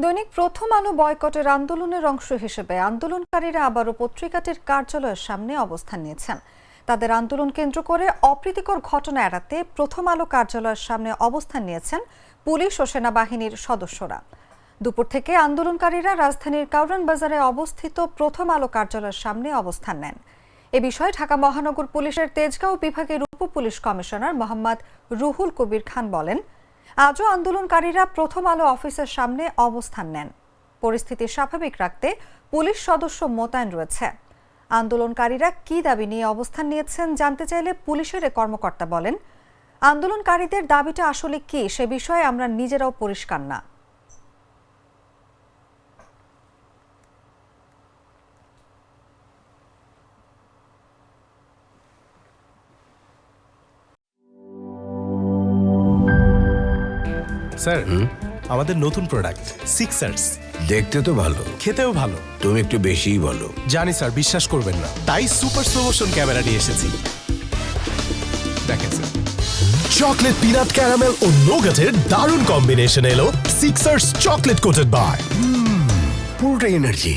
দৈনিক প্রথম আলো বয়কটের আন্দোলনের অংশ হিসেবে আন্দোলনকারীরা আবারও পত্রিকাটির কার্যালয়ের সামনে অবস্থান নিয়েছেন। তাদের আন্দোলন কেন্দ্র করে অপ্রীতিকর ঘটনা এড়াতে প্রথম আলো কার্যালয়ের সামনে অবস্থান নিয়েছেন পুলিশ ও সেনাবাহিনীর সদস্যরা। দুপুর থেকে আন্দোলনকারীরা রাজধানীর কারওয়ান বাজারে অবস্থিত প্রথম আলো কার্যালয়ের সামনে অবস্থান নেন। এ বিষয়ে ঢাকা মহানগর পুলিশের তেজগাঁও বিভাগের উপ-পুলিশ কমিশনার মোহাম্মদ রুহুল কবির খান বলেন, আজও আন্দোলনকারীরা প্রথম আলো অফিসের সামনে অবস্থান নেন। পরিস্থিতি স্বাভাবিক রাখতে পুলিশ সদস্য মোতায়েন রয়েছে। আন্দোলনকারীরা কি দাবি নিয়ে অবস্থান নিয়েছেন জানতে চাইলে পুলিশের এ কর্মকর্তা বলেন, আন্দোলনকারীদের দাবিটা আসলে কি সে বিষয়ে আমরা নিজেরাও পরিষ্কার না। স্যার, আমাদের নতুন প্রোডাক্ট সিক্সার্স দেখতে তো ভালো, খেতেও ভালো। তুমি একটু বেশিই বলো। জানি স্যার, বিশ্বাস করবেন না, তাই সুপার স্লো মোশন ক্যামেরা নিয়ে এসেছি। দেখেন স্যার, চকলেট পিনাট ক্যারামেল ও নোগাটের দারুণ কম্বিনেশন এলো সিক্সার্স চকলেট কোটেড বার। পুরোটা এনার্জি।